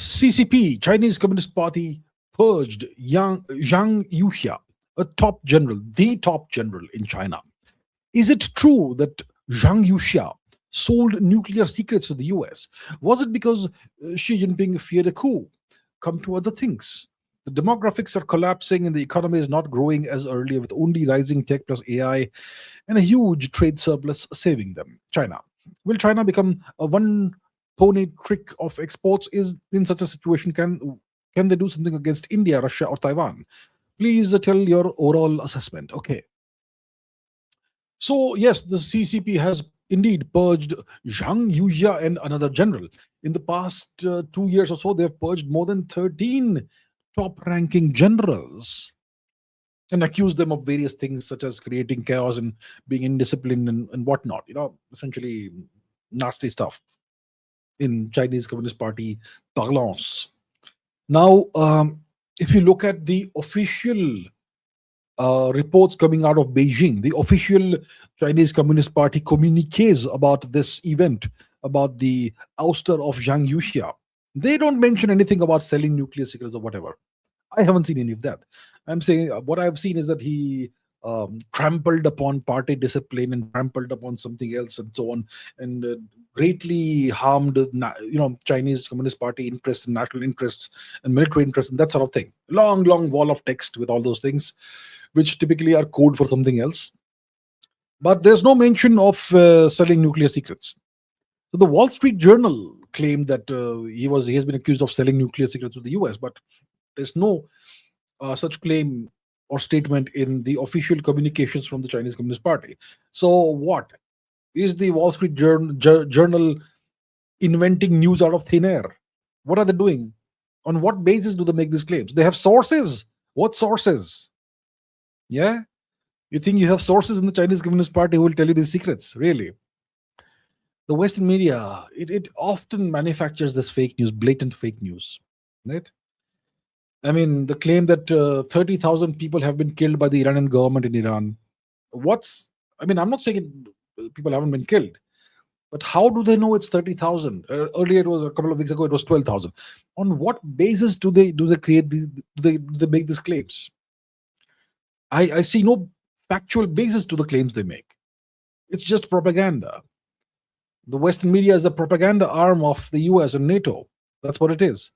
CCP, Chinese Communist Party, purged Zhang Yuxia, a top general, the top general in China. Is it true that Zhang Yuxia sold nuclear secrets to the US? Was it because Xi Jinping feared a coup? Come to other things. The demographics are collapsing and the economy is not growing as earlier, with only rising tech plus AI and a huge trade surplus saving them. China. Will China become a one pony trick of exports? Is in such a situation, can they do something against India, Russia, or Taiwan? Please tell your overall assessment. Okay. So, yes, the CCP has indeed purged Zhang Yuxia and another general. In the past 2 years or so, they have purged more than 13 top ranking generals and accused them of various things such as creating chaos and being indisciplined and whatnot. Essentially nasty stuff in Chinese Communist Party parlance. Now, if you look at the official reports coming out of Beijing, the official Chinese Communist Party communiques about this event, about the ouster of Zhang Yuxia, they don't mention anything about selling nuclear secrets or whatever. I haven't seen any of that. I'm saying what I've seen is that he trampled upon party discipline and trampled upon something else and so on, and greatly harmed, Chinese Communist Party interests and national interests and military interests and that sort of thing. Long, long wall of text with all those things, which typically are code for something else. But there's no mention of selling nuclear secrets. So the Wall Street Journal claimed that he has been accused of selling nuclear secrets to the US, but there's no such claim or statement in the official communications from the Chinese Communist Party. So what? Is the Wall Street Journal inventing news out of thin air? What are they doing? On what basis do they make these claims? They have sources. What sources? Yeah? You think you have sources in the Chinese Communist Party who will tell you these secrets? Really? The Western media, it often manufactures this fake news, blatant fake news. Right? I mean, the claim that 30,000 people have been killed by the Iranian government in Iran. I'm not saying people haven't been killed, but how do they know it's 30,000? Earlier, it was a couple of weeks ago, it was 12,000. On what basis do they create do they make these claims? I see no factual basis to the claims they make. It's just propaganda. The Western media is the propaganda arm of the US and NATO. That's what it is.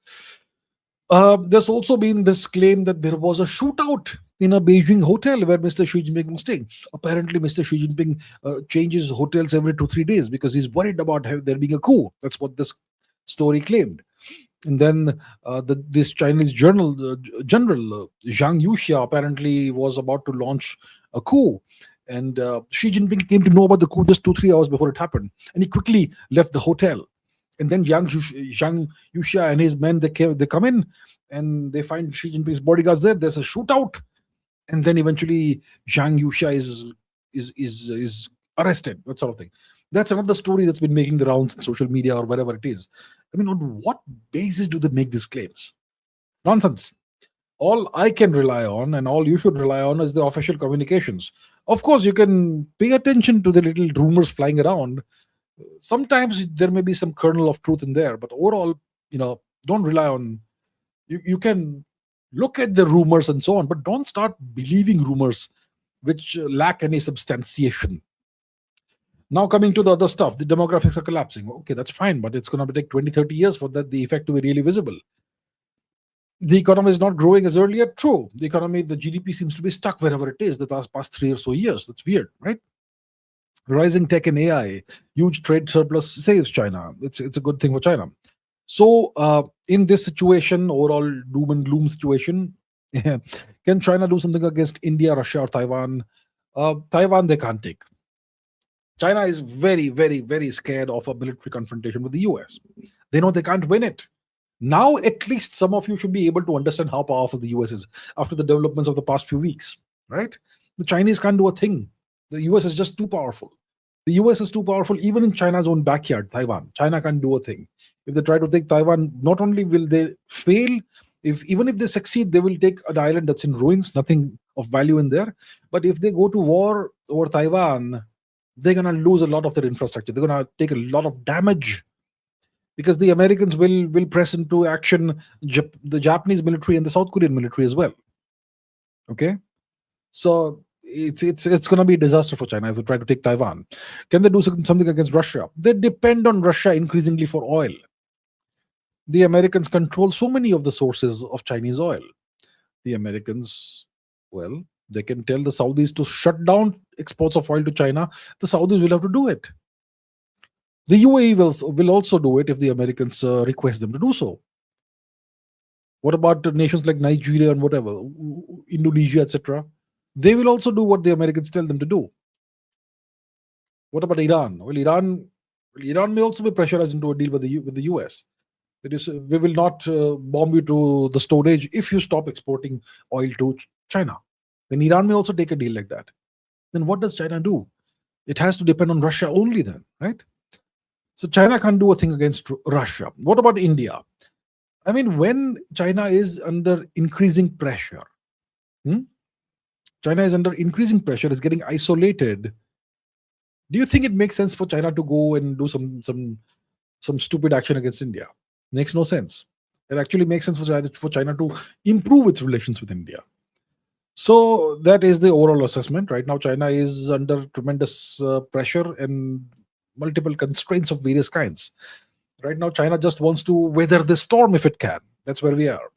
There's also been this claim that there was a shootout in a Beijing hotel where Mr. Xi Jinping was staying. Apparently, Mr. Xi Jinping changes hotels every 2-3 days because he's worried about there being a coup. That's what this story claimed. And then this Chinese general Zhang Yuxia apparently was about to launch a coup. And Xi Jinping came to know about the coup just 2-3 hours before it happened. And he quickly left the hotel. And then Zhang Yuxia and his men, they come in and they find Xi Jinping's bodyguards there. There's a shootout. And then eventually Zhang Yuxia is arrested, that sort of thing. That's another story that's been making the rounds in social media or wherever it is. I mean, on what basis do they make these claims? Nonsense. All I can rely on and all you should rely on is the official communications. Of course, you can pay attention to the little rumors flying around. Sometimes there may be some kernel of truth in there, but overall, don't rely on. You can look at the rumors and so on, but don't start believing rumors which lack any substantiation. Now coming to the other stuff, the demographics are collapsing. Okay, that's fine, but it's going to take 20-30 years for the effect to be really visible. The economy is not growing as earlier. True. The economy, the GDP seems to be stuck wherever it is the past 3 or so years. That's weird, right? Rising tech and AI, huge trade surplus saves China. It's a good thing for China. So in this situation, overall doom and gloom situation, can China do something against India, Russia, or Taiwan? Taiwan, they can't take. China is very, very, very scared of a military confrontation with the US. They know they can't win it. Now, at least some of you should be able to understand how powerful the US is after the developments of the past few weeks, right? The Chinese can't do a thing. The US is just too powerful. The US is too powerful even in China's own backyard, Taiwan. China can't do a thing. If they try to take Taiwan, not only will they fail, even if they succeed, they will take an island that's in ruins, nothing of value in there. But if they go to war over Taiwan, they're going to lose a lot of their infrastructure. They're going to take a lot of damage. because the Americans will press into action the Japanese military and the South Korean military as well. Okay, so it's going to be a disaster for China if they try to take Taiwan. Can they do something against Russia? They depend on Russia increasingly for oil. The Americans control so many of the sources of Chinese oil. The Americans, well, they can tell the Saudis to shut down exports of oil to China. The Saudis will have to do it. The UAE will also do it if the Americans request them to do so. What about nations like Nigeria and whatever, Indonesia, etc.? They will also do what the Americans tell them to do. What about Iran? Well, Iran may also be pressurized into a deal with the US. That is, we will not bomb you to the storage if you stop exporting oil to China. Then Iran may also take a deal like that. Then what does China do? It has to depend on Russia only then, right? So China can't do a thing against Russia. What about India? I mean, when China is under increasing pressure, China is under increasing pressure, is getting isolated. Do you think it makes sense for China to go and do some stupid action against India? Makes no sense. It actually makes sense for China to improve its relations with India. So that is the overall assessment. Right now, China is under tremendous pressure and multiple constraints of various kinds. Right now, China just wants to weather the storm if it can. That's where we are.